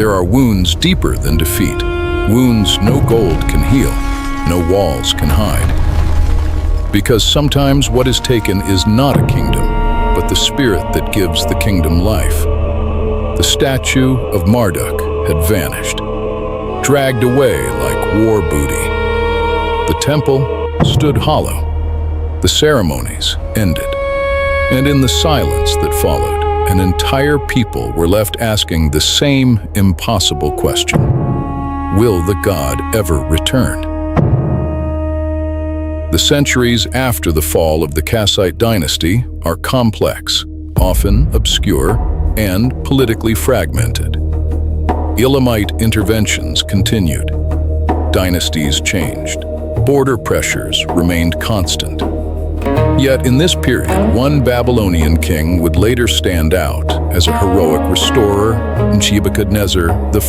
There are wounds deeper than defeat, wounds no gold can heal, no walls can hide. Because sometimes what is taken is not a kingdom, but the spirit that gives the kingdom life. The statue of Marduk had vanished, dragged away like war booty. The temple stood hollow. The ceremonies ended. And in the silence that followed, an entire people were left asking the same impossible question. Will the god ever return? The centuries after the fall of the Kassite dynasty are complex, often obscure, and politically fragmented. Elamite interventions continued. Dynasties changed. Border pressures remained constant. Yet in this period, one Babylonian king would later stand out as a heroic restorer, Nebuchadnezzar I.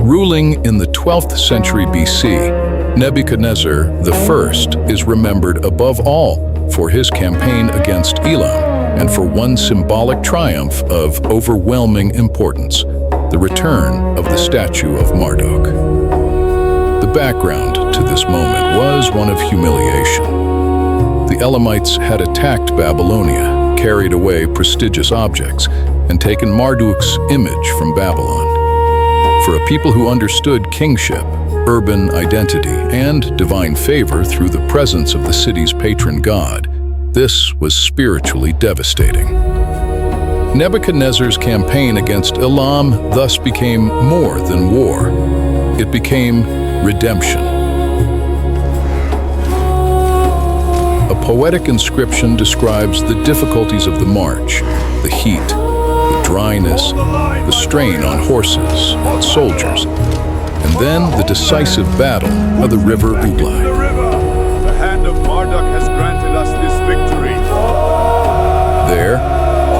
Ruling in the 12th century BC, Nebuchadnezzar I is remembered above all for his campaign against Elam and for one symbolic triumph of overwhelming importance, the return of the statue of Marduk. The background to this moment was one of humiliation. The Elamites had attacked Babylonia, carried away prestigious objects, and taken Marduk's image from Babylon. For a people who understood kingship, urban identity, and divine favor through the presence of the city's patron god, this was spiritually devastating. Nebuchadnezzar's campaign against Elam thus became more than war. It became redemption. A poetic inscription describes the difficulties of the march, the heat, the dryness, the strain on horses and soldiers, and then the decisive battle of the river Uglai. The hand of Marduk has granted us this victory. There,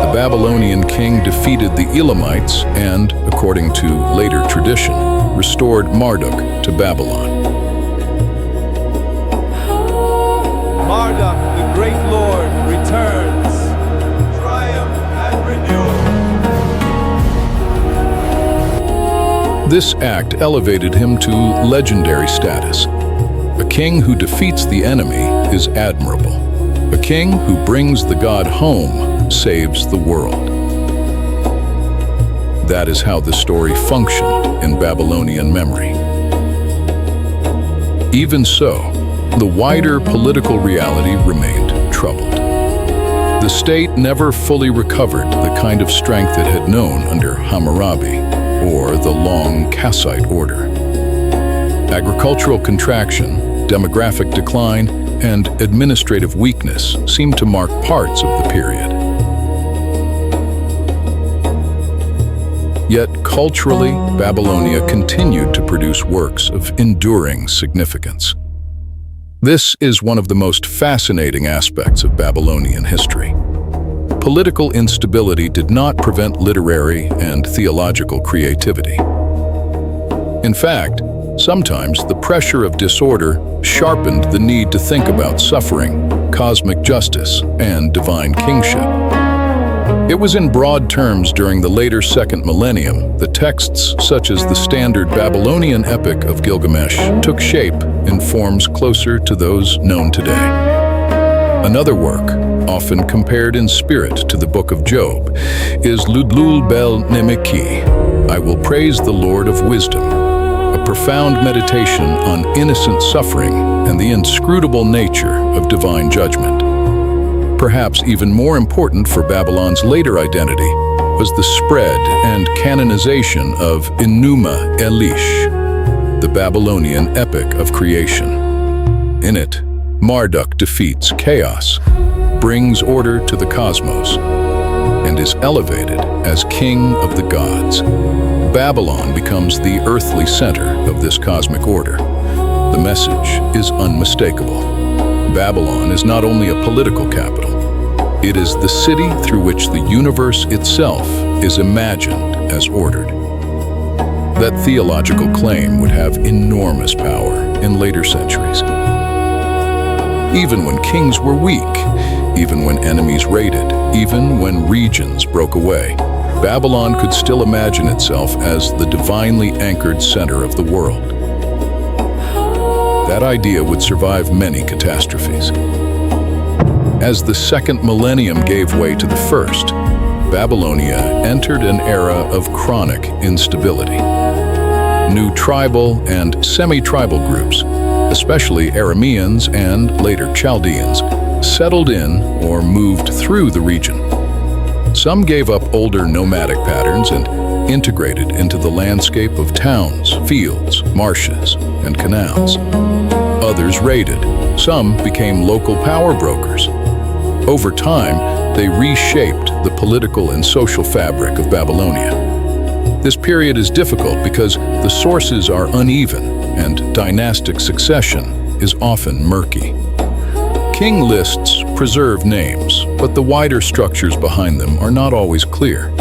the Babylonian king defeated the Elamites and, according to later tradition, restored Marduk to Babylon. Marduk, the great Lord, returns. Triumph and renewal. This act elevated him to legendary status. A king who defeats the enemy is admirable. A king who brings the god home saves the world. That is how the story functioned in Babylonian memory. Even so, the wider political reality remained troubled. The state never fully recovered the kind of strength it had known under Hammurabi or the long Kassite order. Agricultural contraction, demographic decline, and administrative weakness seemed to mark parts of the period. Yet culturally, Babylonia continued to produce works of enduring significance. This is one of the most fascinating aspects of Babylonian history. Political instability did not prevent literary and theological creativity. In fact, sometimes the pressure of disorder sharpened the need to think about suffering, cosmic justice, and divine kingship. It was in broad terms during the later second millennium that texts such as the standard Babylonian epic of Gilgamesh took shape in forms closer to those known today. Another work, often compared in spirit to the Book of Job, is Ludlul Bel Nemeki, I Will Praise the Lord of Wisdom, a profound meditation on innocent suffering and the inscrutable nature of divine judgment. Perhaps even more important for Babylon's later identity was the spread and canonization of Enuma Elish, the Babylonian epic of creation. In it, Marduk defeats chaos, brings order to the cosmos, and is elevated as king of the gods. Babylon becomes the earthly center of this cosmic order. The message is unmistakable. Babylon is not only a political capital, it is the city through which the universe itself is imagined as ordered. That theological claim would have enormous power in later centuries. Even when kings were weak, even when enemies raided, even when regions broke away, Babylon could still imagine itself as the divinely anchored center of the world. That idea would survive many catastrophes. As the second millennium gave way to the first, Babylonia entered an era of chronic instability. New tribal and semi-tribal groups, especially Arameans and later Chaldeans, settled in or moved through the region. Some gave up older nomadic patterns and integrated into the landscape of towns, fields, marshes, and canals. Others raided. Some became local power brokers. Over time, they reshaped the political and social fabric of Babylonia. This period is difficult because the sources are uneven and dynastic succession is often murky. King lists preserve names, but the wider structures behind them are not always clear.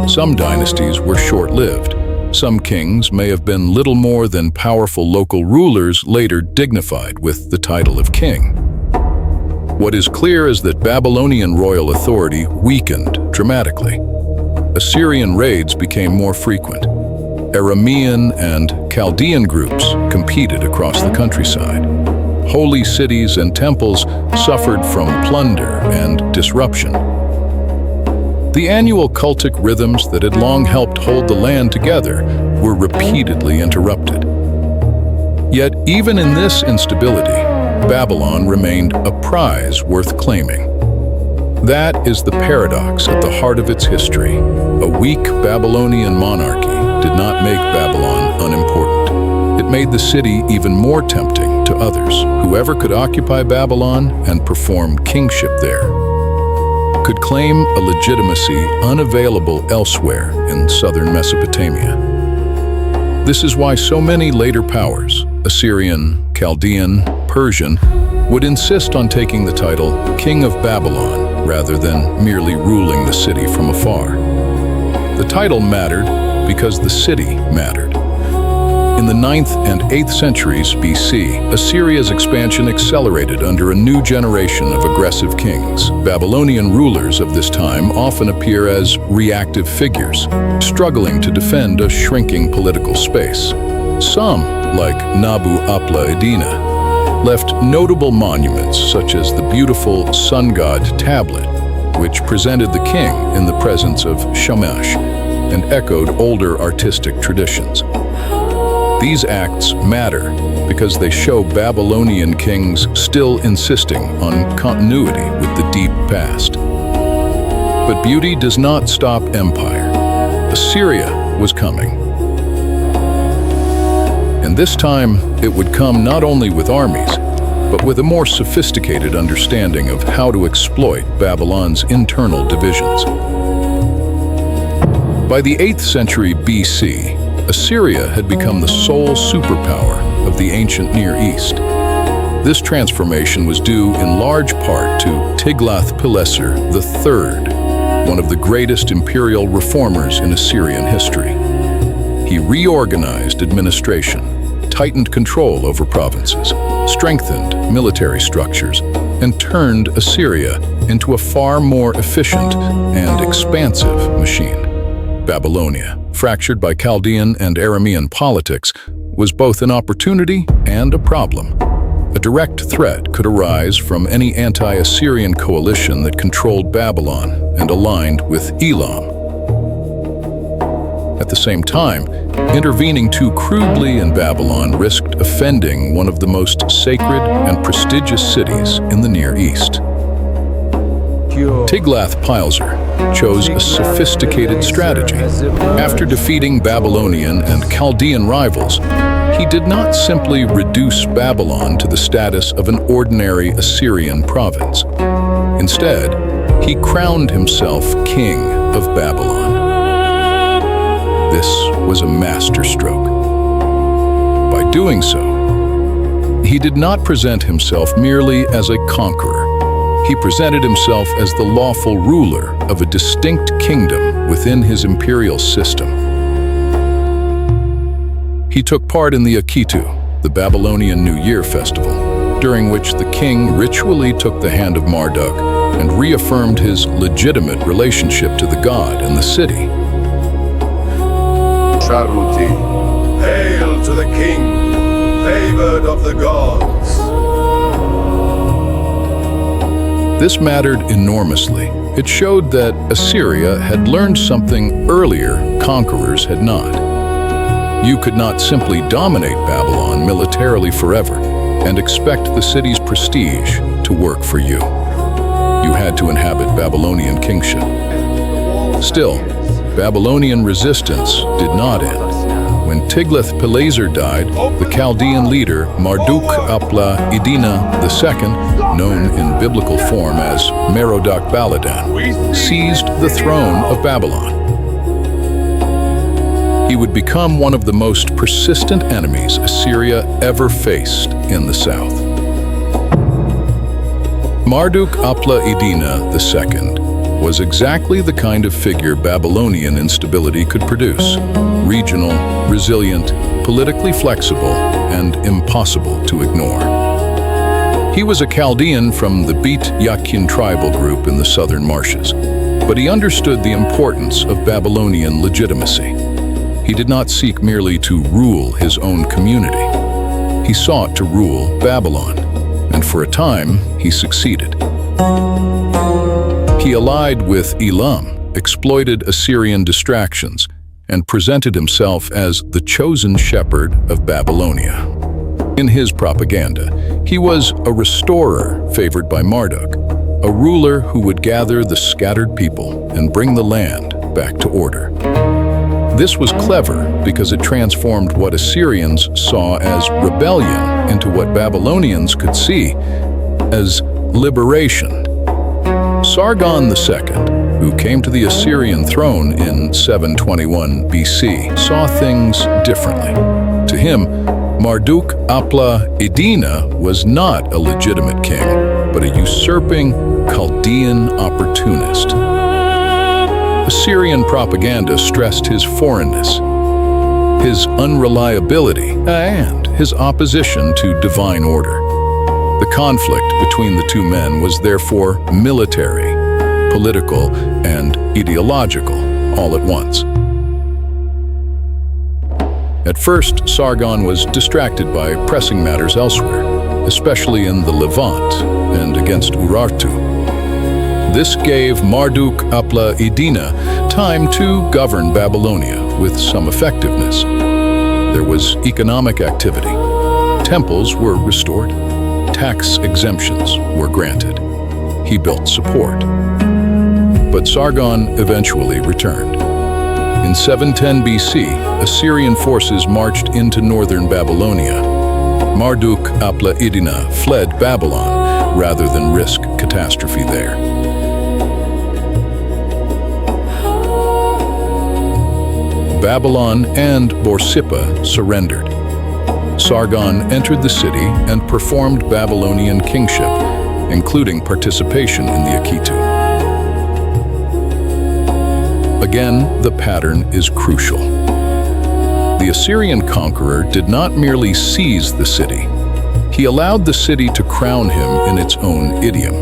Some dynasties were short-lived. Some kings may have been little more than powerful local rulers later dignified with the title of king. What is clear is that Babylonian royal authority weakened dramatically. Assyrian raids became more frequent. Aramean and Chaldean groups competed across the countryside. Holy cities and temples suffered from plunder and disruption. The annual cultic rhythms that had long helped hold the land together were repeatedly interrupted. Yet even in this instability, Babylon remained a prize worth claiming. That is the paradox at the heart of its history. A weak Babylonian monarchy did not make Babylon unimportant. It made the city even more tempting to others. Whoever could occupy Babylon and perform kingship there could claim a legitimacy unavailable elsewhere in southern Mesopotamia. This is why so many later powers, Assyrian, Chaldean, Persian, would insist on taking the title King of Babylon rather than merely ruling the city from afar. The title mattered because the city mattered. In the 9th and 8th centuries BC, Assyria's expansion accelerated under a new generation of aggressive kings. Babylonian rulers of this time often appear as reactive figures, struggling to defend a shrinking political space. Some, like Nabu-apla-iddina, left notable monuments such as the beautiful sun god tablet, which presented the king in the presence of Shamash and echoed older artistic traditions. These acts matter because they show Babylonian kings still insisting on continuity with the deep past. But beauty does not stop empire. Assyria was coming. And this time, it would come not only with armies, but with a more sophisticated understanding of how to exploit Babylon's internal divisions. By the 8th century BC, Assyria had become the sole superpower of the ancient Near East. This transformation was due in large part to Tiglath-Pileser III, one of the greatest imperial reformers in Assyrian history. He reorganized administration, tightened control over provinces, strengthened military structures, and turned Assyria into a far more efficient and expansive machine. Babylonia, fractured by Chaldean and Aramean politics, was both an opportunity and a problem. A direct threat could arise from any anti-Assyrian coalition that controlled Babylon and aligned with Elam. At the same time, intervening too crudely in Babylon risked offending one of the most sacred and prestigious cities in the Near East. Tiglath-Pileser chose a sophisticated strategy. After defeating Babylonian and Chaldean rivals, he did not simply reduce Babylon to the status of an ordinary Assyrian province. Instead, he crowned himself king of Babylon. This was a masterstroke. By doing so, he did not present himself merely as a conqueror. He presented himself as the lawful ruler of a distinct kingdom within his imperial system. He took part in the Akitu, the Babylonian New Year festival, during which the king ritually took the hand of Marduk and reaffirmed his legitimate relationship to the god and the city. Sharuti, hail to the king, favored of the gods. This mattered enormously. It showed that Assyria had learned something earlier conquerors had not. You could not simply dominate Babylon militarily forever and expect the city's prestige to work for you. You had to inhabit Babylonian kingship. Still, Babylonian resistance did not end. When Tiglath-Pileser died, the Chaldean leader Marduk-apla-iddina II, known in biblical form as Merodach-Baladan, seized the throne of Babylon. He would become one of the most persistent enemies Assyria ever faced in the south. Marduk-apla-iddina II was exactly the kind of figure Babylonian instability could produce: regional, resilient, politically flexible, and impossible to ignore. He was a Chaldean from the Beit Yakin tribal group in the southern marshes, but he understood the importance of Babylonian legitimacy. He did not seek merely to rule his own community. He sought to rule Babylon, and for a time, he succeeded. He allied with Elam, exploited Assyrian distractions, and presented himself as the chosen shepherd of Babylonia. In his propaganda, he was a restorer favored by Marduk, a ruler who would gather the scattered people and bring the land back to order. This was clever because it transformed what Assyrians saw as rebellion into what Babylonians could see as liberation. Sargon II, who came to the Assyrian throne in 721 BC, saw things differently. To him, Marduk-apla-iddina was not a legitimate king, but a usurping Chaldean opportunist. Assyrian propaganda stressed his foreignness, his unreliability, and his opposition to divine order. The conflict between the two men was therefore military, political, and ideological all at once. At first, Sargon was distracted by pressing matters elsewhere, especially in the Levant and against Urartu. This gave Marduk-apla-iddina time to govern Babylonia with some effectiveness. There was economic activity. Temples were restored. Tax exemptions were granted. He built support. But Sargon eventually returned. In 710 BC, Assyrian forces marched into northern Babylonia. Marduk-apla-iddina fled Babylon rather than risk catastrophe there. Babylon and Borsippa surrendered. Sargon entered the city and performed Babylonian kingship, including participation in the Akitu. Again, the pattern is crucial. The Assyrian conqueror did not merely seize the city. He allowed the city to crown him in its own idiom.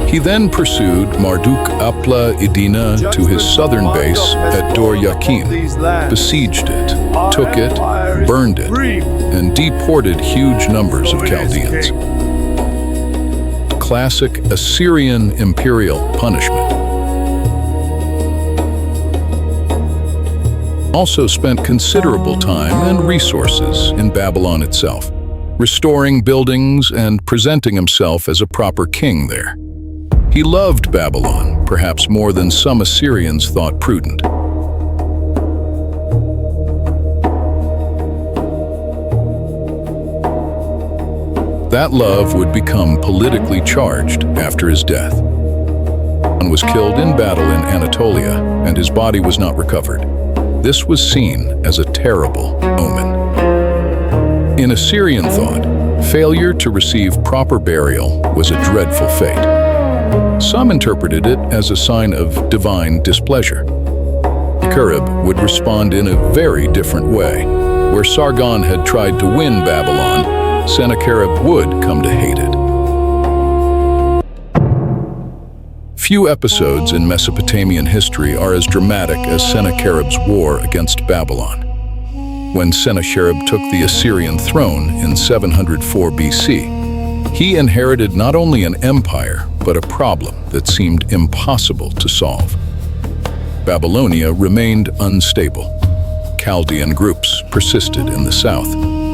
He then pursued Marduk-apla-iddina to his southern base at Dor Yakin, besieged it, took it, burned it, and deported huge numbers of Chaldeans. Classic Assyrian imperial punishment. Also spent considerable time and resources in Babylon itself, restoring buildings and presenting himself as a proper king there. He loved Babylon, perhaps more than some Assyrians thought prudent. That love would become politically charged after his death. He was killed in battle in Anatolia, and his body was not recovered. This was seen as a terrible omen. In Assyrian thought, failure to receive proper burial was a dreadful fate. Some interpreted it as a sign of divine displeasure. Sennacherib would respond in a very different way. where Sargon had tried to win Babylon, Sennacherib would come to hate it. Few episodes in Mesopotamian history are as dramatic as Sennacherib's war against Babylon. When Sennacherib took the Assyrian throne in 704 BC, he inherited not only an empire, but a problem that seemed impossible to solve. Babylonia remained unstable. Chaldean groups persisted in the south.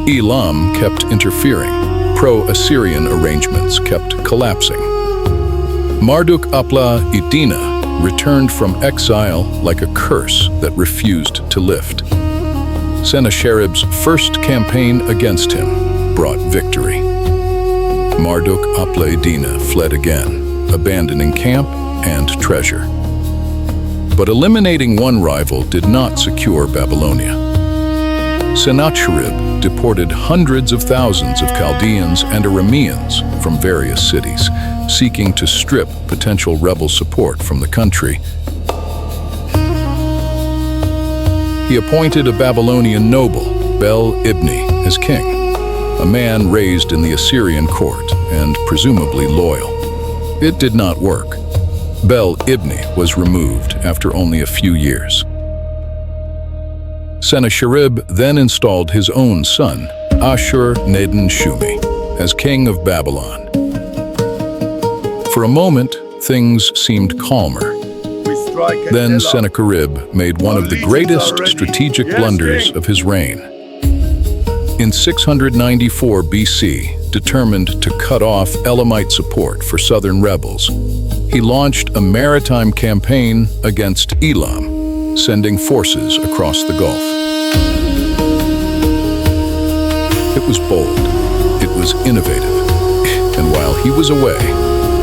Elam kept interfering. Pro-Assyrian arrangements kept collapsing. Marduk-apla-iddina returned from exile like a curse that refused to lift. Sennacherib's first campaign against him brought victory. Marduk-apla-iddina fled again, abandoning camp and treasure. But eliminating one rival did not secure Babylonia. Sennacherib deported hundreds of thousands of Chaldeans and Arameans from various cities, seeking to strip potential rebel support from the country. He appointed a Babylonian noble, Bel-ibni, as king, a man raised in the Assyrian court and presumably loyal. It did not work. Bel-ibni was removed after only a few years. Sennacherib then installed his own son, Ashur-nadin-shumi, as king of Babylon. For a moment, things seemed calmer. Then Sennacherib made one of the greatest strategic blunders of his reign. In 694 BC, determined to cut off Elamite support for southern rebels, he launched a maritime campaign against Elam, sending forces across the Gulf. It was bold, it was innovative, and while he was away,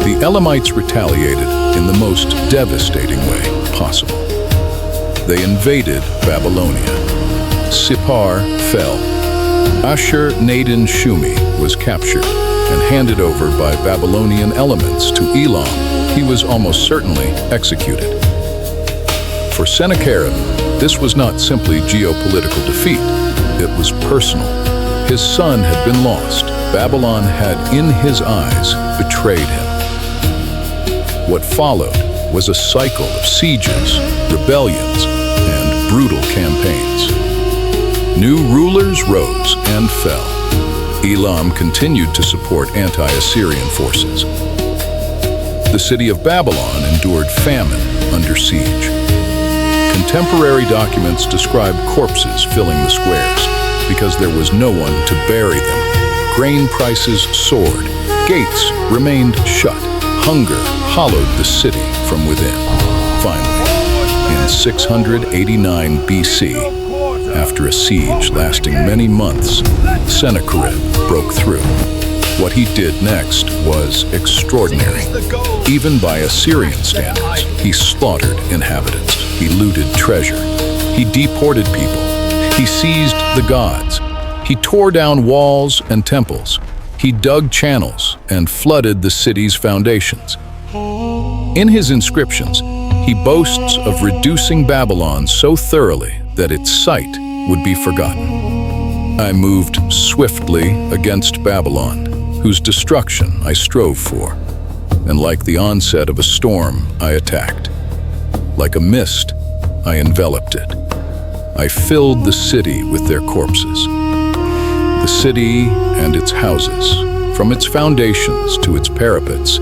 the Elamites retaliated in the most devastating way possible. They invaded Babylonia. Sippar fell. Ashur-nadin-shumi was captured and handed over by Babylonian elements to Elam. He was almost certainly executed. For Sennacherib, this was not simply geopolitical defeat. It was personal. His son had been lost. Babylon had, in his eyes, betrayed him. What followed was a cycle of sieges, rebellions, and brutal campaigns. New rulers rose and fell. Elam continued to support anti-Assyrian forces. The city of Babylon endured famine under siege. Contemporary documents describe corpses filling the squares because there was no one to bury them. Grain prices soared. Gates remained shut. Hunger hollowed the city from within. Finally, in 689 BC, after a siege lasting many months, Sennacherib broke through. What he did next was extraordinary. Even by Assyrian standards, he slaughtered inhabitants. He looted treasure. He deported people. He seized the gods. He tore down walls and temples. He dug channels and flooded the city's foundations. In his inscriptions, he boasts of reducing Babylon so thoroughly that its site would be forgotten. I moved swiftly against Babylon, whose destruction I strove for, and like the onset of a storm, I attacked. Like a mist, I enveloped it. I filled the city with their corpses. The city and its houses, from its foundations to its parapets,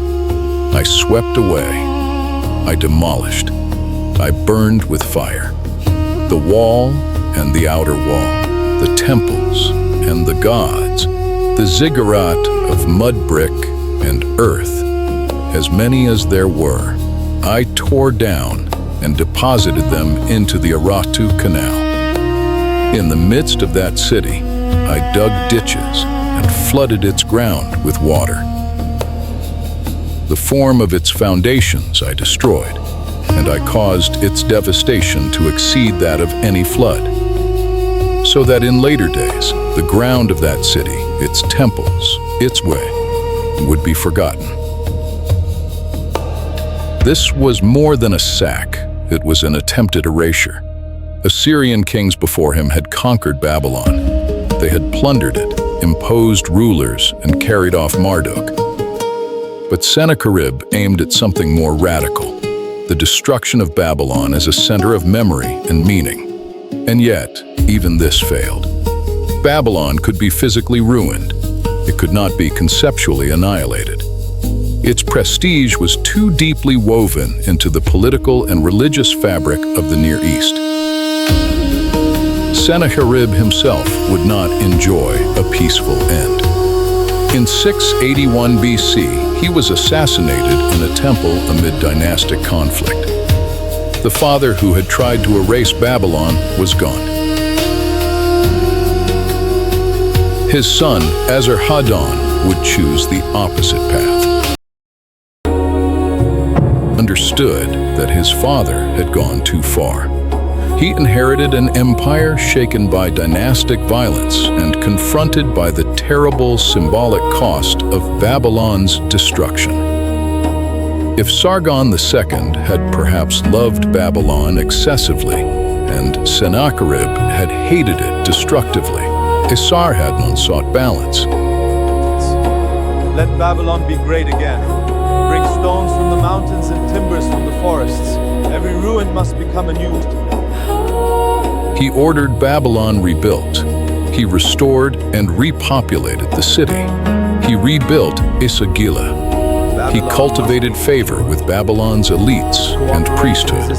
I swept away. I demolished. I burned with fire. The wall and the outer wall, the temples and the gods, the ziggurat of mud brick and earth, as many as there were, I tore down and deposited them into the Aratu Canal. In the midst of that city, I dug ditches and flooded its ground with water. The form of its foundations I destroyed, and I caused its devastation to exceed that of any flood, so that in later days, the ground of that city, its temples, its way, would be forgotten. This was more than a sack, it was an attempted erasure. Assyrian kings before him had conquered Babylon, They had plundered it, imposed rulers, and carried off Marduk. But Sennacherib aimed at something more radical, the destruction of Babylon as a center of memory and meaning. And yet, even this failed. Babylon could be physically ruined. It could not be conceptually annihilated. Its prestige was too deeply woven into the political and religious fabric of the Near East. Sennacherib himself would not enjoy a peaceful end. In 681 BC, he was assassinated in a temple amid dynastic conflict. The father who had tried to erase Babylon was gone. His son, Esarhaddon, would choose the opposite path. Understood that his father had gone too far. He inherited an empire shaken by dynastic violence and confronted by the terrible symbolic cost of Babylon's destruction. If Sargon II had perhaps loved Babylon excessively, and Sennacherib had hated it destructively, Esarhaddon sought balance. Let Babylon be great again. Bring stones from the mountains and timbers from the forests. Every ruin must become a new. He ordered Babylon rebuilt. He restored and repopulated the city. He rebuilt Esagila. He cultivated favor with Babylon's elites and priesthood.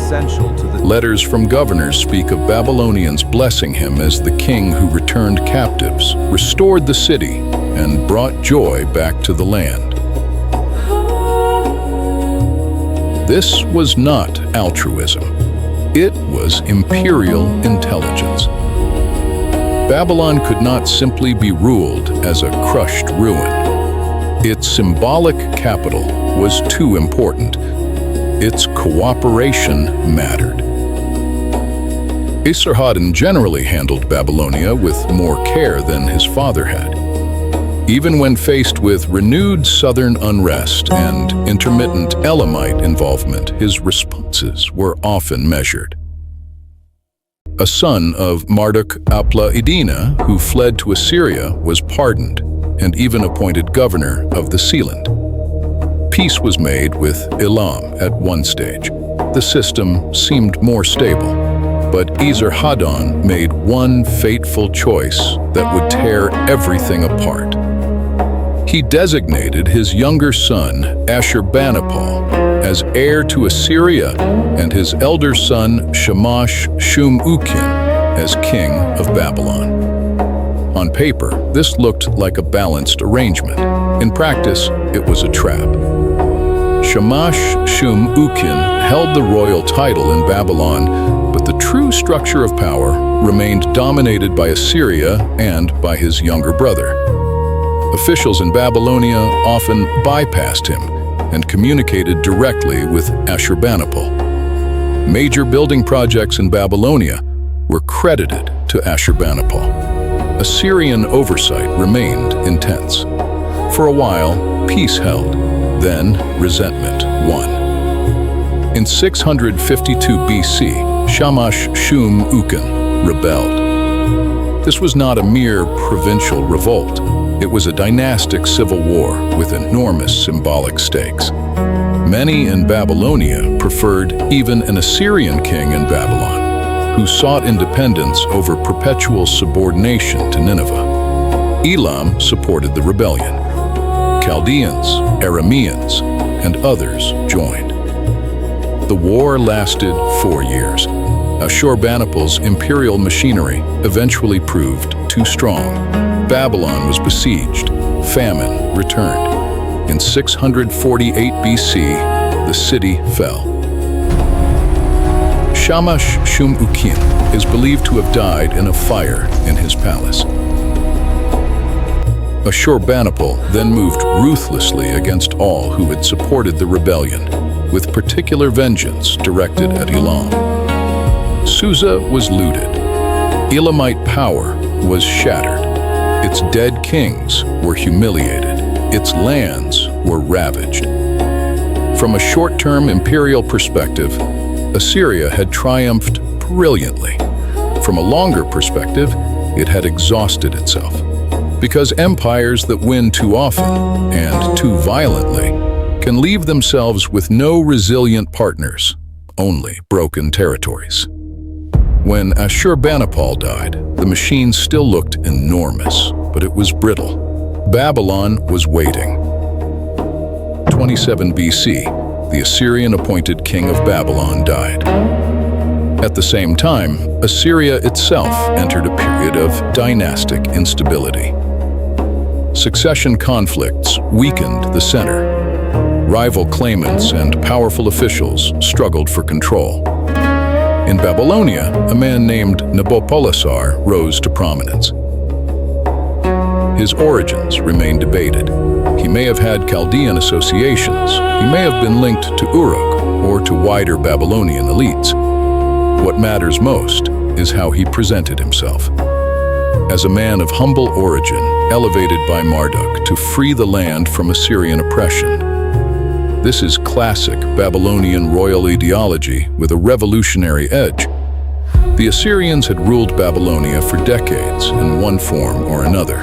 Letters from governors speak of Babylonians blessing him as the king who returned captives, restored the city, and brought joy back to the land. This was not altruism. It was imperial intelligence. Babylon could not simply be ruled as a crushed ruin. Its symbolic capital was too important. Its cooperation mattered. Esarhaddon generally handled Babylonia with more care than his father had. Even when faced with renewed southern unrest and intermittent Elamite involvement, his responses were often measured. A son of Marduk Apla-iddina, who fled to Assyria, was pardoned and even appointed governor of the Sealand. Peace was made with Elam at one stage. The system seemed more stable, but Esarhaddon made one fateful choice that would tear everything apart. He designated his younger son, Ashurbanipal, as heir to Assyria and his elder son, Shamash-shum-ukin, as king of Babylon. On paper, this looked like a balanced arrangement. In practice, it was a trap. Shamash-shum-ukin held the royal title in Babylon, but the true structure of power remained dominated by Assyria and by his younger brother. Officials in Babylonia often bypassed him and communicated directly with Ashurbanipal. Major building projects in Babylonia were credited to Ashurbanipal. Assyrian oversight remained intense. For a while, peace held, then resentment won. In 652 BC, Shamash-shum-ukin rebelled. This was not a mere provincial revolt. It was a dynastic civil war with enormous symbolic stakes. Many in Babylonia preferred even an Assyrian king in Babylon, who sought independence over perpetual subordination to Nineveh. Elam supported the rebellion. Chaldeans, Arameans, and others joined. The war lasted 4 years. Ashurbanipal's imperial machinery eventually proved too strong. Babylon was besieged. Famine returned. In 648 BC, the city fell. Shamash-shum-ukin is believed to have died in a fire in his palace. Ashurbanipal then moved ruthlessly against all who had supported the rebellion, with particular vengeance directed at Elam. Susa was looted. Elamite power was shattered. Its dead kings were humiliated. Its lands were ravaged. From a short-term imperial perspective, Assyria had triumphed brilliantly. From a longer perspective, it had exhausted itself. Because empires that win too often and too violently can leave themselves with no resilient partners, only broken territories. When Ashurbanipal died, the machine still looked enormous, but it was brittle. Babylon was waiting. 27 BC, the Assyrian-appointed king of Babylon died. At the same time, Assyria itself entered a period of dynastic instability. Succession conflicts weakened the center. Rival claimants and powerful officials struggled for control. In Babylonia, a man named Nabopolassar rose to prominence. His origins remain debated. He may have had Chaldean associations, he may have been linked to Uruk or to wider Babylonian elites. What matters most is how he presented himself. As a man of humble origin, elevated by Marduk to free the land from Assyrian oppression. This is classic Babylonian royal ideology with a revolutionary edge. The Assyrians had ruled Babylonia for decades in one form or another,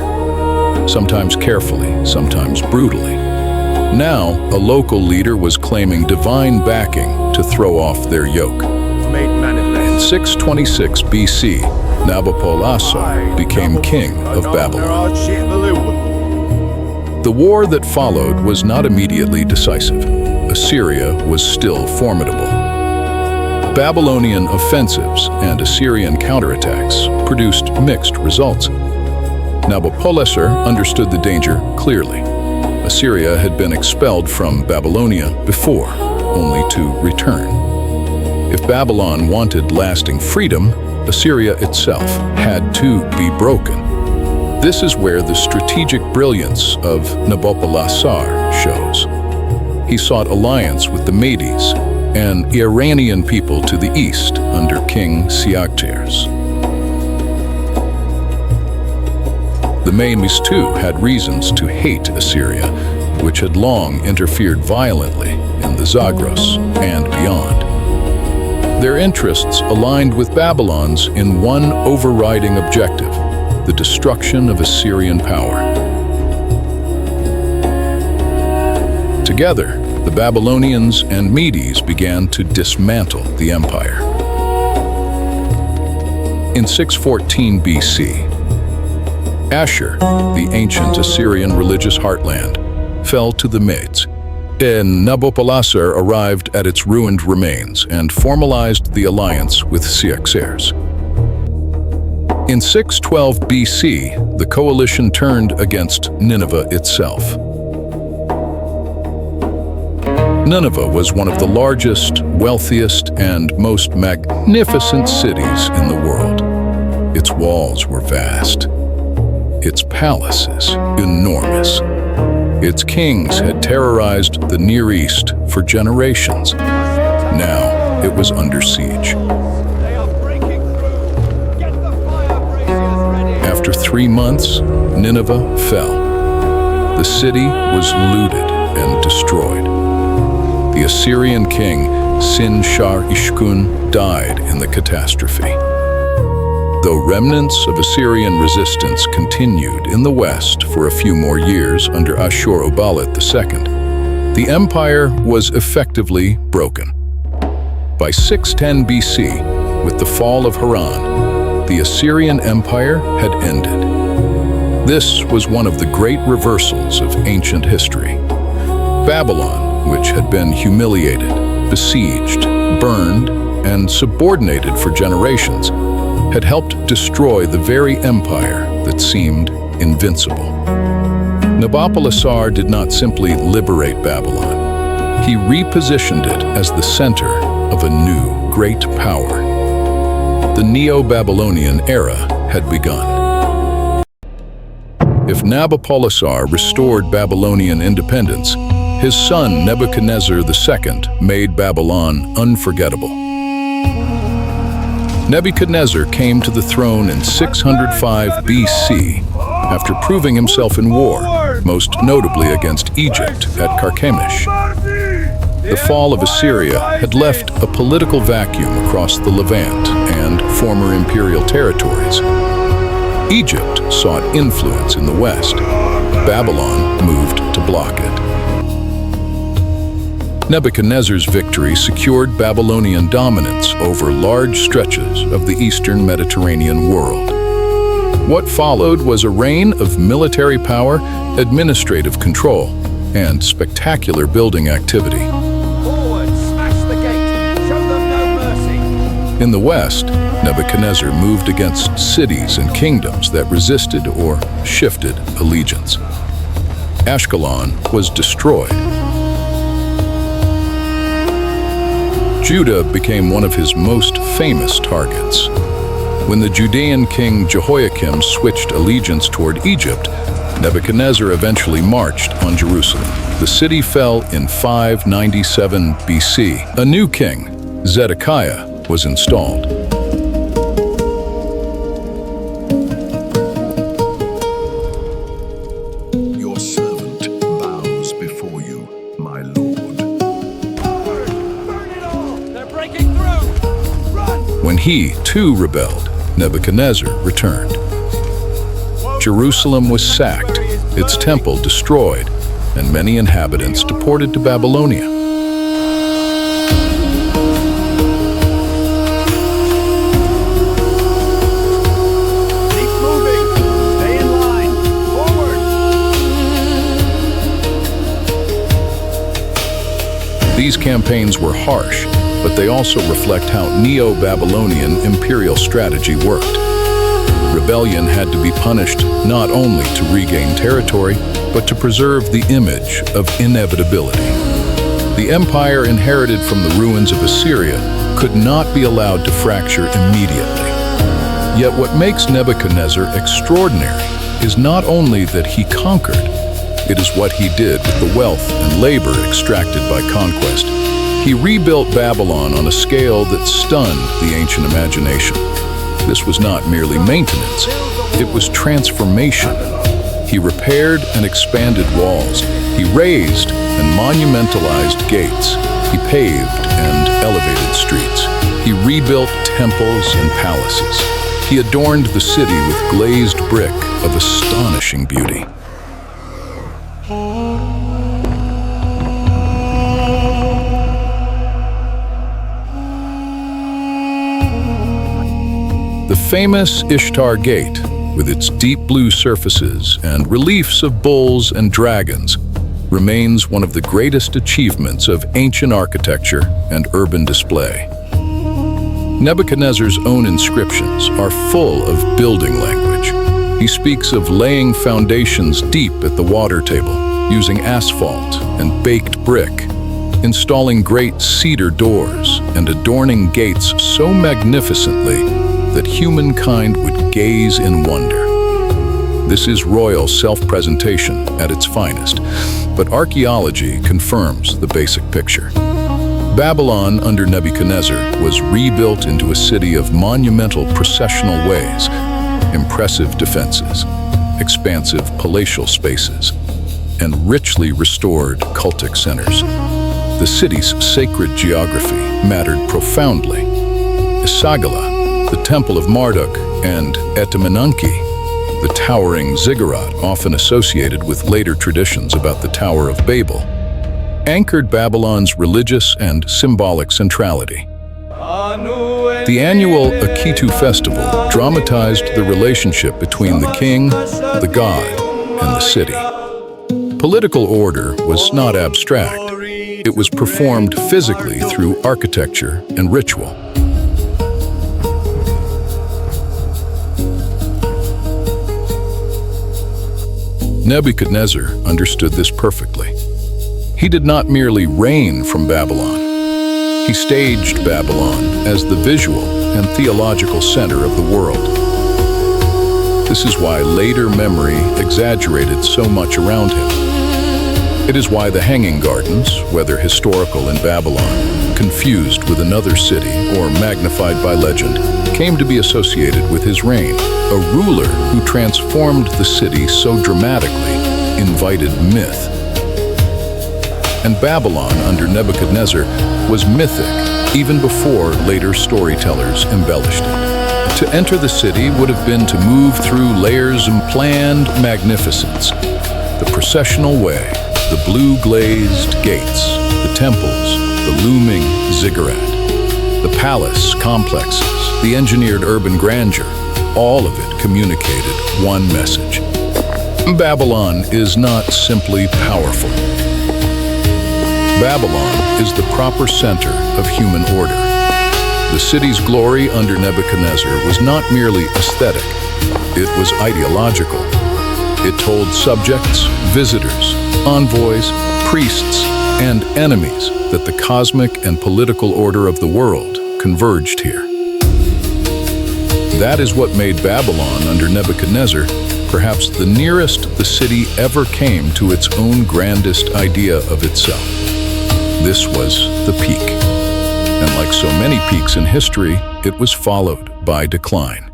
sometimes carefully, sometimes brutally. Now, a local leader was claiming divine backing to throw off their yoke. In 626 BC, Nabopolassar became king of Babylon. The war that followed was not immediately decisive. Assyria was still formidable. Babylonian offensives and Assyrian counterattacks produced mixed results. Nabopolassar understood the danger clearly. Assyria had been expelled from Babylonia before, only to return. If Babylon wanted lasting freedom, Assyria itself had to be broken. This is where the strategic brilliance of Nabopolassar shows. He sought alliance with the Medes, an Iranian people to the east under King Siagters. The Medes too had reasons to hate Assyria, which had long interfered violently in the Zagros and beyond. Their interests aligned with Babylon's in one overriding objective: the destruction of Assyrian power. Together, the Babylonians and Medes began to dismantle the empire. In 614 BC, Ashur, the ancient Assyrian religious heartland, fell to the Medes. And Nabopolassar arrived at its ruined remains and formalized the alliance with Siaxares. In 612 BC, the coalition turned against Nineveh itself. Nineveh was one of the largest, wealthiest, and most magnificent cities in the world. Its walls were vast. Its palaces enormous. Its kings had terrorized the Near East for generations. Now it was under siege. After 3 months, Nineveh fell. The city was looted and destroyed. The Assyrian king Sin-shar-ishkun died in the catastrophe. Though remnants of Assyrian resistance continued in the west for a few more years under Ashur-uballit II, the empire was effectively broken. By 610 BC, with the fall of Haran, the Assyrian Empire had ended. This was one of the great reversals of ancient history. Babylon, which had been humiliated, besieged, burned, and subordinated for generations, had helped destroy the very empire that seemed invincible. Nabopolassar did not simply liberate Babylon. He repositioned it as the center of a new great power. The Neo-Babylonian era had begun. If Nabopolassar restored Babylonian independence, his son Nebuchadnezzar II made Babylon unforgettable. Nebuchadnezzar came to the throne in 605 BC after proving himself in war, most notably against Egypt at Carchemish. The fall of Assyria had left a political vacuum across the Levant and former imperial territories. Egypt sought influence in the West. Babylon moved to block it. Nebuchadnezzar's victory secured Babylonian dominance over large stretches of the eastern Mediterranean world. What followed was a reign of military power, administrative control, and spectacular building activity. Forward, smash the gate, show them no mercy. In the West, Nebuchadnezzar moved against cities and kingdoms that resisted or shifted allegiance. Ashkelon was destroyed. Judah became one of his most famous targets. When the Judean king Jehoiakim switched allegiance toward Egypt, Nebuchadnezzar eventually marched on Jerusalem. The city fell in 597 BC. A new king, Zedekiah, was installed. Your servant bows before you, my lord. Burn it all! They're breaking through! Run! When he, too, rebelled, Nebuchadnezzar returned. Jerusalem was sacked, its temple destroyed, and many inhabitants deported to Babylonia. Keep moving! Stay in line! Forward! These campaigns were harsh, but they also reflect how Neo-Babylonian imperial strategy worked. Rebellion had to be punished not only to regain territory, but to preserve the image of inevitability. The empire inherited from the ruins of Assyria could not be allowed to fracture immediately. Yet what makes Nebuchadnezzar extraordinary is not only that he conquered, it is what he did with the wealth and labor extracted by conquest. He rebuilt Babylon on a scale that stunned the ancient imagination. This was not merely maintenance, it was transformation. He repaired and expanded walls. He raised and monumentalized gates. He paved and elevated streets. He rebuilt temples and palaces. He adorned the city with glazed brick of astonishing beauty. The famous Ishtar Gate, with its deep blue surfaces and reliefs of bulls and dragons, remains one of the greatest achievements of ancient architecture and urban display. Nebuchadnezzar's own inscriptions are full of building language. He speaks of laying foundations deep at the water table, using asphalt and baked brick, installing great cedar doors and adorning gates so magnificently that humankind would gaze in wonder. This is royal self-presentation at its finest, but archaeology confirms the basic picture. Babylon under Nebuchadnezzar was rebuilt into a city of monumental processional ways, impressive defenses, expansive palatial spaces, and richly restored cultic centers. The city's sacred geography mattered profoundly. Esagila, the Temple of Marduk, and Etemenanki, the towering ziggurat often associated with later traditions about the Tower of Babel, anchored Babylon's religious and symbolic centrality. The annual Akitu festival dramatized the relationship between the king, the god, and the city. Political order was not abstract. It was performed physically through architecture and ritual. Nebuchadnezzar understood this perfectly. He did not merely reign from Babylon. He staged Babylon as the visual and theological center of the world. This is why later memory exaggerated so much around him. It is why the Hanging Gardens, whether historical in Babylon, confused with another city, or magnified by legend, came to be associated with his reign. A ruler who transformed the city so dramatically invited myth. And Babylon under Nebuchadnezzar was mythic even before later storytellers embellished it. To enter the city would have been to move through layers of planned magnificence. The processional way, the blue-glazed gates, the temples, the looming ziggurat, the palace complexes, the engineered urban grandeur, all of it communicated one message. Babylon is not simply powerful. Babylon is the proper center of human order. The city's glory under Nebuchadnezzar was not merely aesthetic, it was ideological. It told subjects, visitors, envoys, priests, and enemies that the cosmic and political order of the world converged here. That is what made Babylon under Nebuchadnezzar perhaps the nearest the city ever came to its own grandest idea of itself. This was the peak. And like so many peaks in history, it was followed by decline.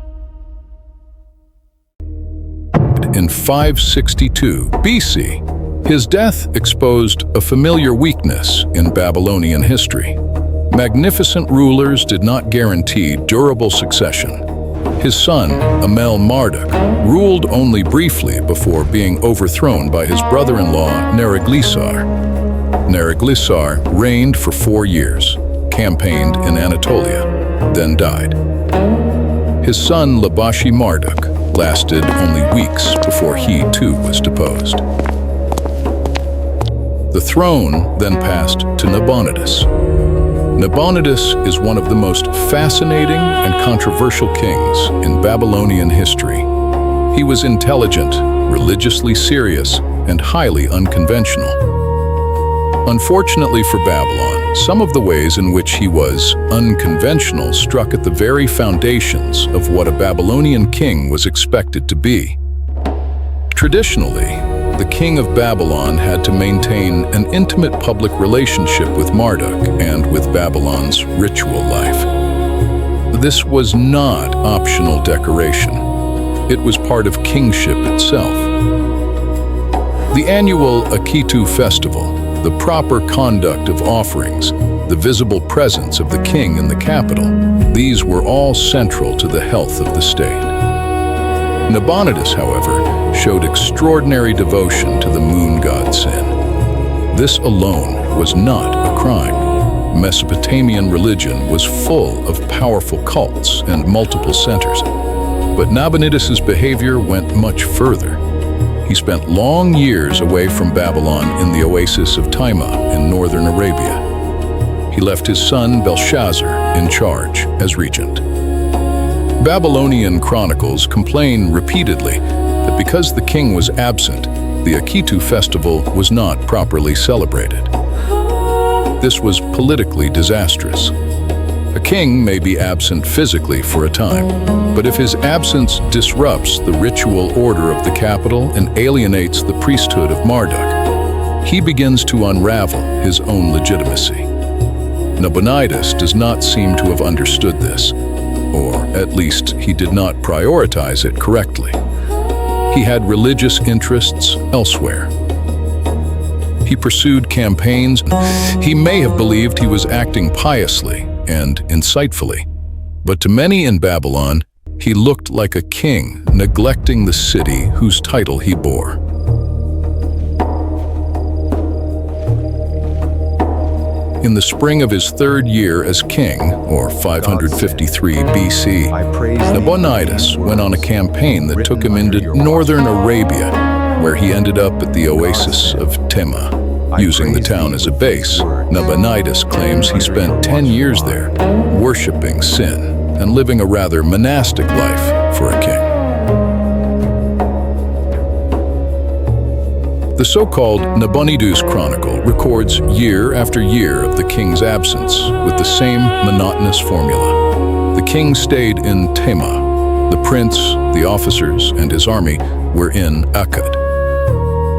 In 562 BC, his death exposed a familiar weakness in Babylonian history. Magnificent rulers did not guarantee durable succession. His son, Amel-Marduk, ruled only briefly before being overthrown by his brother-in-law, Neriglissar. Neriglissar reigned for 4 years, campaigned in Anatolia, then died. His son, Labashi-Marduk, lasted only weeks before he too was deposed. The throne then passed to Nabonidus. Nabonidus is one of the most fascinating and controversial kings in Babylonian history. He was intelligent, religiously serious, and highly unconventional. Unfortunately for Babylon, some of the ways in which he was unconventional struck at the very foundations of what a Babylonian king was expected to be. Traditionally, the king of Babylon had to maintain an intimate public relationship with Marduk and with Babylon's ritual life. This was not optional decoration. It was part of kingship itself. The annual Akitu festival, the proper conduct of offerings, the visible presence of the king in the capital, these were all central to the health of the state. Nabonidus, however, showed extraordinary devotion to the moon god Sin. This alone was not a crime. Mesopotamian religion was full of powerful cults and multiple centers. But Nabonidus's behavior went much further. He spent long years away from Babylon in the oasis of Taima in northern Arabia. He left his son Belshazzar in charge as regent. Babylonian chronicles complain repeatedly that because the king was absent, the Akitu festival was not properly celebrated. This was politically disastrous. A king may be absent physically for a time, but if his absence disrupts the ritual order of the capital and alienates the priesthood of Marduk, he begins to unravel his own legitimacy. Nabonidus does not seem to have understood this, or at least he did not prioritize it correctly. He had religious interests elsewhere. He pursued campaigns. He may have believed he was acting piously and insightfully, but to many in Babylon, he looked like a king neglecting the city whose title he bore. In the spring of his 3rd year as king, or 553 BC, Nabonidus went on a campaign that took him into northern Arabia, where he ended up at the oasis of Tema. Using the town as a base, Nabonidus claims he spent 10 years there, worshipping Sin and living a rather monastic life for a king. The so-called Nabonidus Chronicle records year after year of the king's absence with the same monotonous formula. The king stayed in Tema. The prince, the officers, and his army were in Akkad.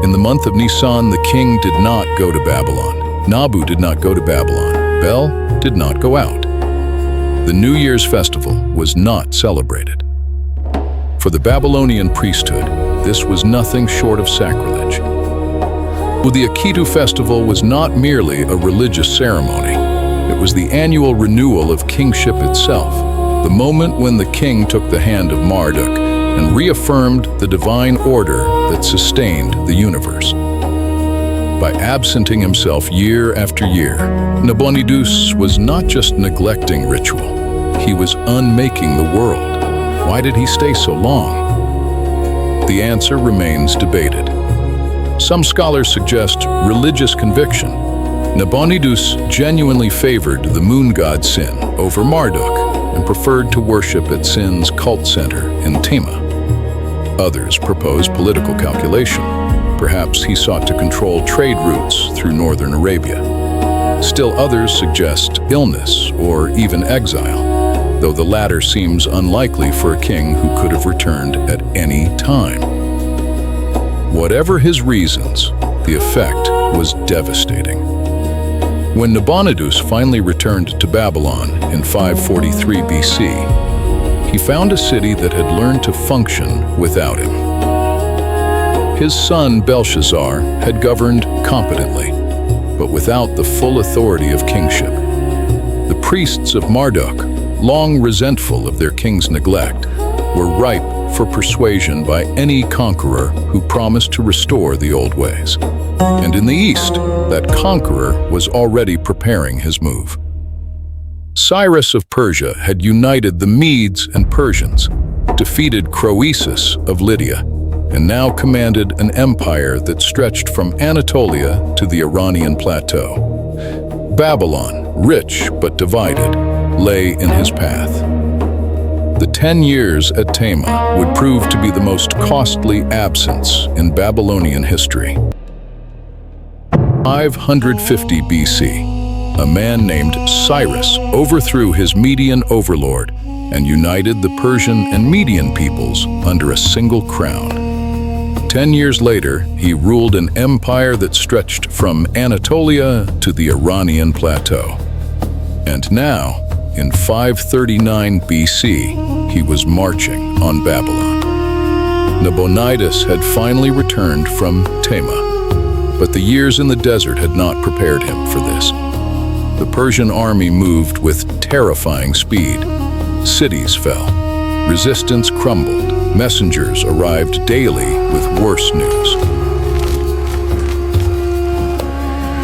In the month of Nisan, the king did not go to Babylon. Nabu did not go to Babylon. Bel did not go out. The New Year's festival was not celebrated. For the Babylonian priesthood, this was nothing short of sacrilege. The Akitu festival was not merely a religious ceremony. It was the annual renewal of kingship itself. the moment when the king took the hand of Marduk and reaffirmed the divine order that sustained the universe. By absenting himself year after year, Nabonidus was not just neglecting ritual, he was unmaking the world. Why did he stay so long? The answer remains debated. Some scholars suggest religious conviction. Nabonidus genuinely favored the moon god Sin over Marduk and preferred to worship at Sin's cult center in Tema. Others propose political calculation. Perhaps he sought to control trade routes through northern Arabia. Still others suggest illness or even exile, though the latter seems unlikely for a king who could have returned at any time. Whatever his reasons, the effect was devastating. When Nabonidus finally returned to Babylon in 543 BC, he found a city that had learned to function without him. His son Belshazzar had governed competently, but without the full authority of kingship. The priests of Marduk, long resentful of their king's neglect, were ripe for persuasion by any conqueror who promised to restore the old ways. And in the east, that conqueror was already preparing his move. Cyrus of Persia had united the Medes and Persians, defeated Croesus of Lydia, and now commanded an empire that stretched from Anatolia to the Iranian plateau. Babylon, rich but divided, lay in his path. The 10 years at Tema would prove to be the most costly absence in Babylonian history. 550 BC, a man named Cyrus overthrew his Median overlord and united the Persian and Median peoples under a single crown. 10 years later, he ruled an empire that stretched from Anatolia to the Iranian plateau. And now, in 539 BC, he was marching on Babylon. Nabonidus had finally returned from Tema, but the years in the desert had not prepared him for this. The Persian army moved with terrifying speed. Cities fell. Resistance crumbled. Messengers arrived daily with worse news.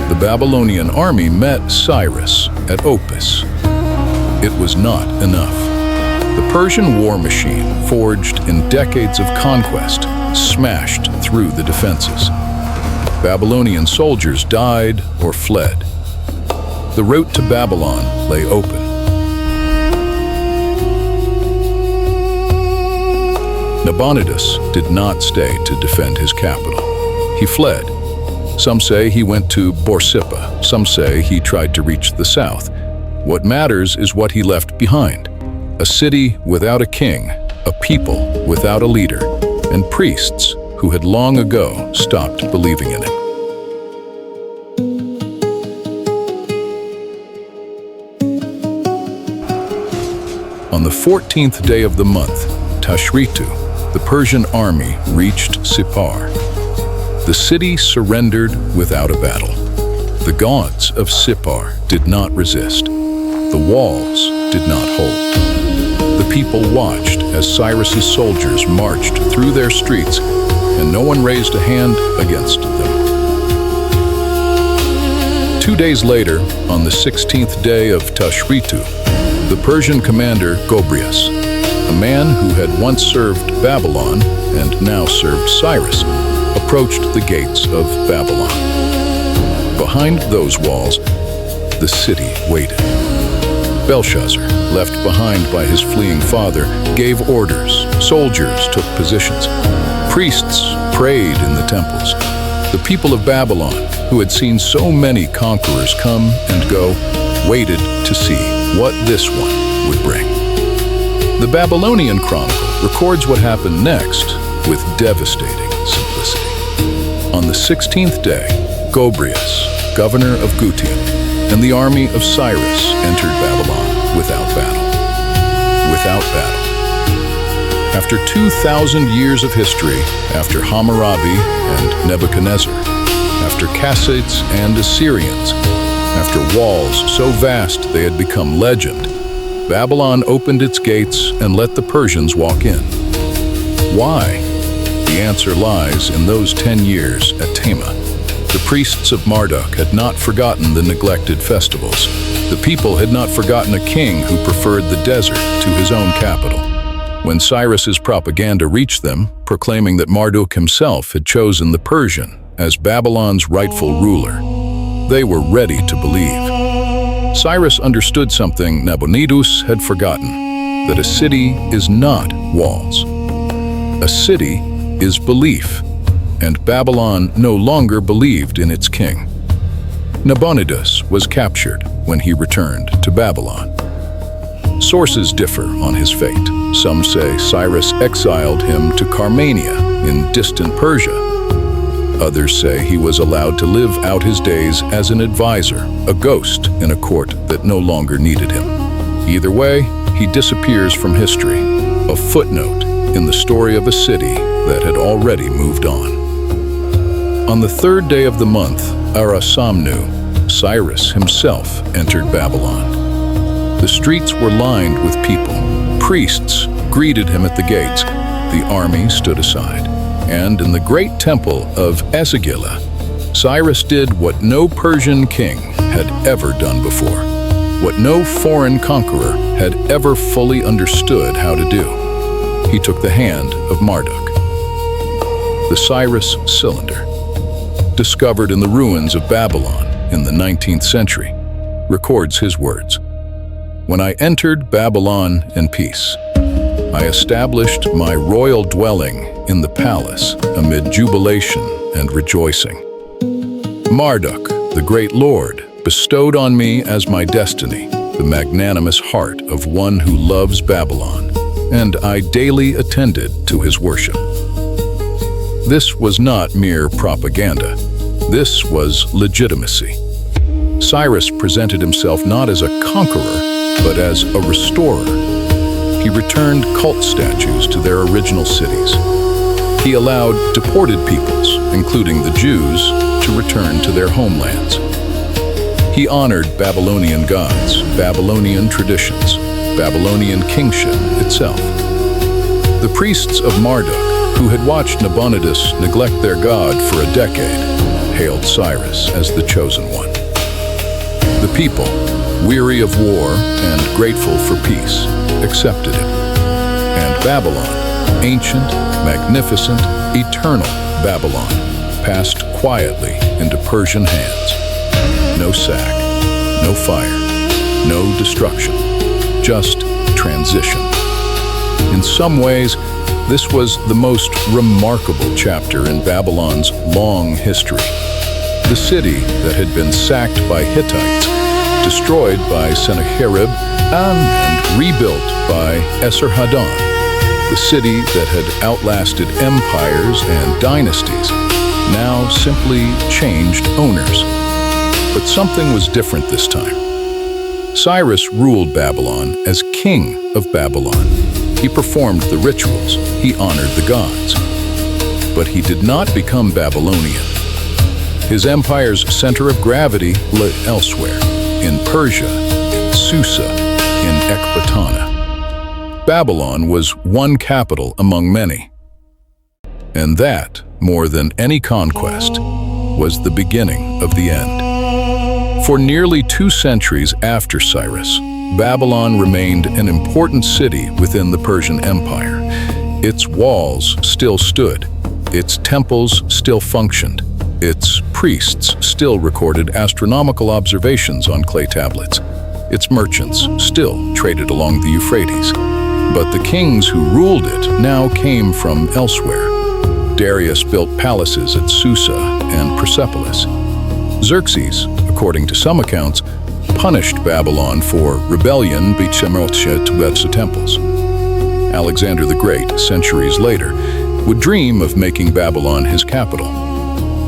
The Babylonian army met Cyrus at Opis. It was not enough. The Persian war machine, forged in decades of conquest, smashed through the defenses. Babylonian soldiers died or fled. The route to Babylon lay open. Nabonidus did not stay to defend his capital. He fled. Some say he went to Borsippa. Some say he tried to reach the south. What matters is what he left behind. A city without a king, a people without a leader, and priests who had long ago stopped believing in him. On the 14th day of the month, Tashritu, the Persian army reached Sippar. The city surrendered without a battle. The gods of Sippar did not resist. The walls did not hold. The people watched as Cyrus's soldiers marched through their streets, and no one raised a hand against them. 2 days later, on the 16th day of Tashritu, the Persian commander Gobryas, a man who had once served Babylon and now served Cyrus, approached the gates of Babylon. Behind those walls, the city waited. Belshazzar, left behind by his fleeing father, gave orders. Soldiers took positions. Priests prayed in the temples. The people of Babylon, who had seen so many conquerors come and go, waited to see what this one would bring. The Babylonian Chronicle records what happened next with devastating simplicity. On the 16th day, Gobryas, governor of Gutium, and the army of Cyrus entered Babylon without battle. Without battle. After 2,000 years of history, after Hammurabi and Nebuchadnezzar, after Kassites and Assyrians, after walls so vast they had become legend, Babylon opened its gates and let the Persians walk in. Why? The answer lies in those 10 years at Tema. The priests of Marduk had not forgotten the neglected festivals. The people had not forgotten a king who preferred the desert to his own capital. When Cyrus's propaganda reached them, proclaiming that Marduk himself had chosen the Persian as Babylon's rightful ruler, they were ready to believe. Cyrus understood something Nabonidus had forgotten, that a city is not walls. A city is belief, and Babylon no longer believed in its king. Nabonidus was captured when he returned to Babylon. Sources differ on his fate. Some say Cyrus exiled him to Carmania in distant Persia. Others say he was allowed to live out his days as an advisor, a ghost in a court that no longer needed him. Either way, he disappears from history, a footnote in the story of a city that had already moved on. On the third day of the month, Arasamnu, Cyrus himself entered Babylon. The streets were lined with people. Priests greeted him at the gates. The army stood aside. And in the great temple of Esagila, Cyrus did what no Persian king had ever done before, what no foreign conqueror had ever fully understood how to do. He took the hand of Marduk. The Cyrus cylinder, discovered in the ruins of Babylon in the 19th century, records his words. When I entered Babylon in peace, I established my royal dwelling in the palace amid jubilation and rejoicing. Marduk, the great lord, bestowed on me as my destiny the magnanimous heart of one who loves Babylon, and I daily attended to his worship. This was not mere propaganda. This was legitimacy. Cyrus presented himself not as a conqueror, but as a restorer. He returned cult statues to their original cities. He allowed deported peoples, including the Jews, to return to their homelands. He honored Babylonian gods, Babylonian traditions, Babylonian kingship itself. The priests of Marduk, who had watched Nabonidus neglect their god for a decade, hailed Cyrus as the chosen one. The people, weary of war and grateful for peace, accepted him. And Babylon, ancient, magnificent, eternal Babylon, passed quietly into Persian hands. No sack, no fire, no destruction, just transition. In some ways, this was the most remarkable chapter in Babylon's long history. The city that had been sacked by Hittites, destroyed by Sennacherib, and rebuilt by Esarhaddon. The city that had outlasted empires and dynasties, now simply changed owners. But something was different this time. Cyrus ruled Babylon as king of Babylon. He performed the rituals, he honored the gods. But he did not become Babylonian. His empire's center of gravity lay elsewhere, in Persia, in Susa, in Ecbatana. Babylon was one capital among many. And that, more than any conquest, was the beginning of the end. For nearly 2 centuries after Cyrus, Babylon remained an important city within the Persian Empire. Its walls still stood, its temples still functioned, its priests still recorded astronomical observations on clay tablets. Its merchants still traded along the Euphrates. But the kings who ruled it now came from elsewhere. Darius built palaces at Susa and Persepolis. Xerxes, according to some accounts, punished Babylon for rebellion to temples. Alexander the Great, centuries later, would dream of making Babylon his capital,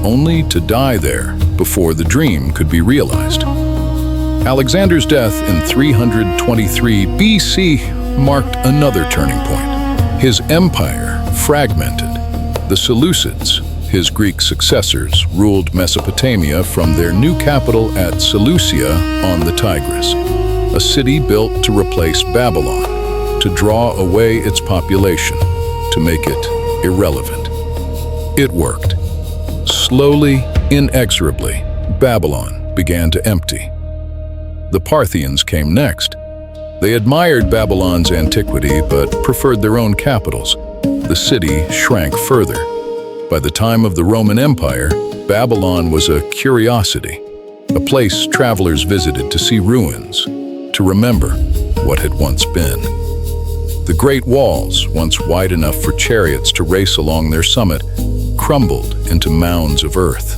only to die there before the dream could be realized. Alexander's death in 323 BC marked another turning point. His empire fragmented. The Seleucids, his Greek successors, ruled Mesopotamia from their new capital at Seleucia on the Tigris. a city built to replace Babylon, to draw away its population, to make it irrelevant. It worked. Slowly, inexorably, Babylon began to empty. The Parthians came next. They admired Babylon's antiquity but preferred their own capitals. The city shrank further. By the time of the Roman Empire, Babylon was a curiosity, a place travelers visited to see ruins, to remember what had once been. The great walls, once wide enough for chariots to race along their summit, crumbled into mounds of earth.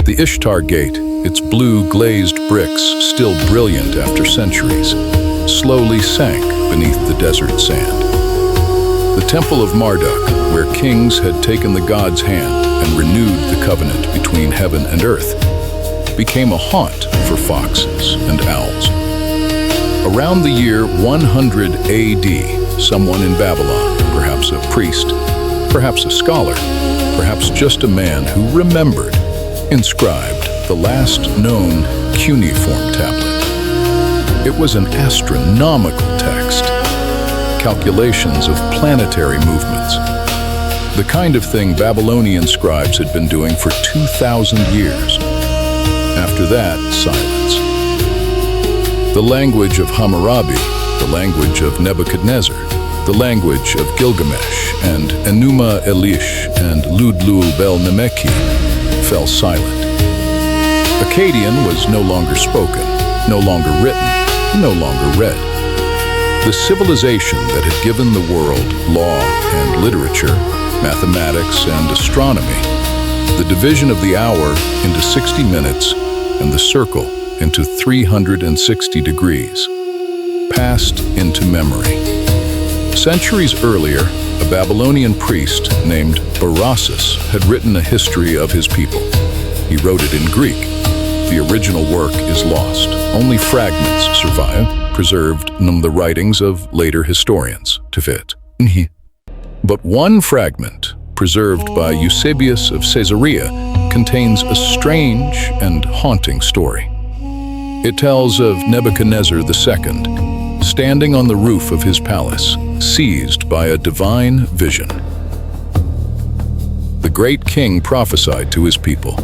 The Ishtar Gate, its blue glazed bricks still brilliant after centuries, slowly sank beneath the desert sand. The Temple of Marduk, where kings had taken the god's hand and renewed the covenant between heaven and earth, became a haunt for foxes and owls. Around the year 100 AD, someone in Babylon, perhaps a priest, perhaps a scholar, perhaps just a man who remembered, inscribed the last known cuneiform tablet. It was an astronomical text, calculations of planetary movements, the kind of thing Babylonian scribes had been doing for 2,000 years. After that, silence. The language of Hammurabi, the language of Nebuchadnezzar, the language of Gilgamesh and Enuma Elish and Ludlu-bel-Nemeki fell silent. Akkadian was no longer spoken, no longer written, no longer read. The civilization that had given the world law and literature, mathematics and astronomy, the division of the hour into 60 minutes and the circle into 360 degrees, passed into memory. Centuries earlier, a Babylonian priest named Berossus had written a history of his people. He wrote it in Greek. The original work is lost. Only fragments survive, preserved in the writings of later historians, to fit. But one fragment, preserved by Eusebius of Caesarea, contains a strange and haunting story. It tells of Nebuchadnezzar II, standing on the roof of his palace, seized by a divine vision. The great king prophesied to his people,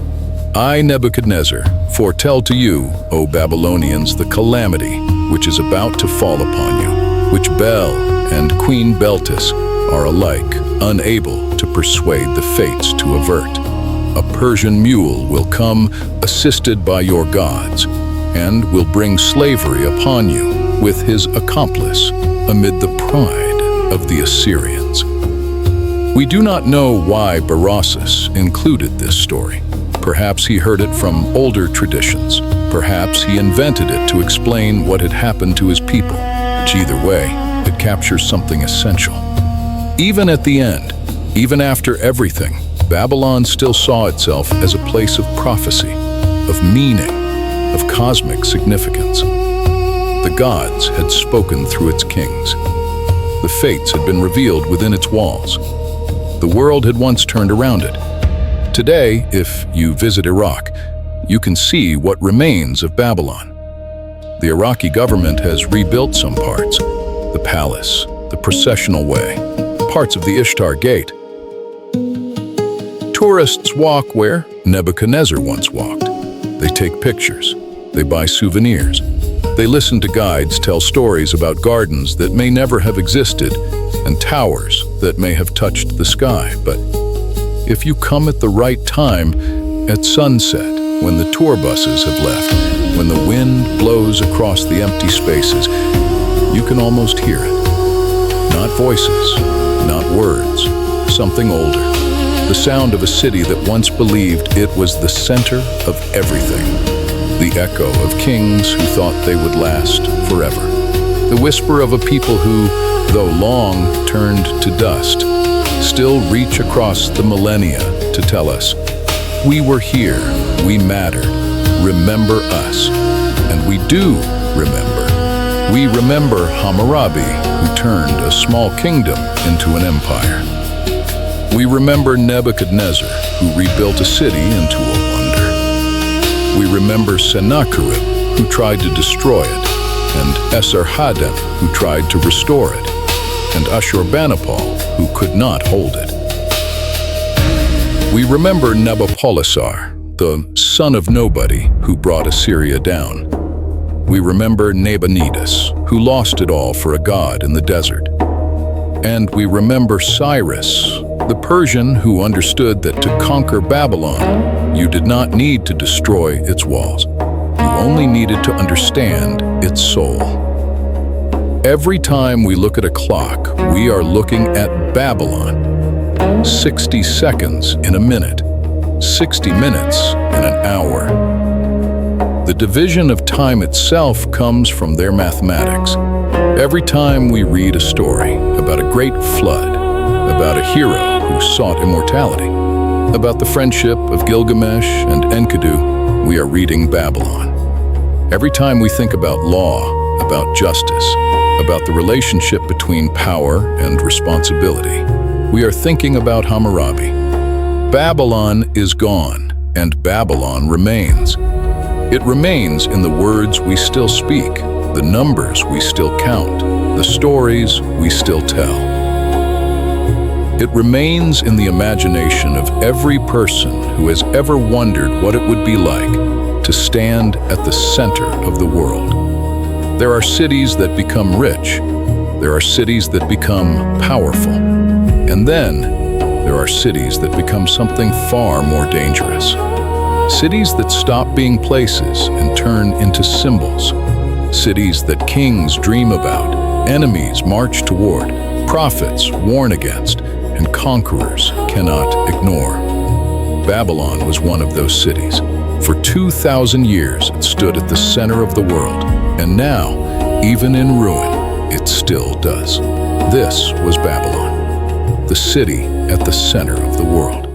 "I, Nebuchadnezzar, foretell to you, O Babylonians, the calamity which is about to fall upon you, which Bel and Queen Beltis are alike unable to persuade the fates to avert. A Persian mule will come assisted by your gods, and will bring slavery upon you with his accomplice amid the pride of the Assyrians." We do not know why Berossus included this story. Perhaps he heard it from older traditions. Perhaps he invented it to explain what had happened to his people. Which either way, it captures something essential. Even at the end, even after everything, Babylon still saw itself as a place of prophecy, of meaning, of cosmic significance. The gods had spoken through its kings. The fates had been revealed within its walls. The world had once turned around it. Today, if you visit Iraq, you can see what remains of Babylon. The Iraqi government has rebuilt some parts, the palace, the processional way, parts of the Ishtar Gate. Tourists walk where Nebuchadnezzar once walked. They take pictures. They buy souvenirs. They listen to guides tell stories about gardens that may never have existed and towers that may have touched the sky. But if you come at the right time, at sunset, when the tour buses have left, when the wind blows across the empty spaces, you can almost hear it. Not voices, not words, something older. The sound of a city that once believed it was the center of everything. The echo of kings who thought they would last forever. The whisper of a people who, though long turned to dust, still reach across the millennia to tell us, we were here, we mattered, remember us. And we do remember. We remember Hammurabi, who turned a small kingdom into an empire. We remember Nebuchadnezzar, who rebuilt a city into a wonder. We remember Sennacherib, who tried to destroy it, and Esarhaddon, who tried to restore it, and Ashurbanipal, who could not hold it. We remember Nabopolassar, the son of nobody who brought Assyria down. We remember Nabonidus, who lost it all for a god in the desert. And we remember Cyrus, the Persian who understood that to conquer Babylon, you did not need to destroy its walls. You only needed to understand its soul. Every time we look at a clock, we are looking at Babylon. 60 seconds in a minute, 60 minutes in an hour. The division of time itself comes from their mathematics. Every time we read a story about a great flood, about a hero who sought immortality, about the friendship of Gilgamesh and Enkidu, we are reading Babylon. Every time we think about law, about justice, about the relationship between power and responsibility, we are thinking about Hammurabi. Babylon is gone, and Babylon remains. It remains in the words we still speak, the numbers we still count, the stories we still tell. It remains in the imagination of every person who has ever wondered what it would be like to stand at the center of the world. There are cities that become rich. There are cities that become powerful. And then there are cities that become something far more dangerous. Cities that stop being places and turn into symbols. Cities that kings dream about, enemies march toward, prophets warn against, and conquerors cannot ignore. Babylon was one of those cities. For 2,000 years, it stood at the center of the world, and now, even in ruin, it still does. This was Babylon, the city at the center of the world.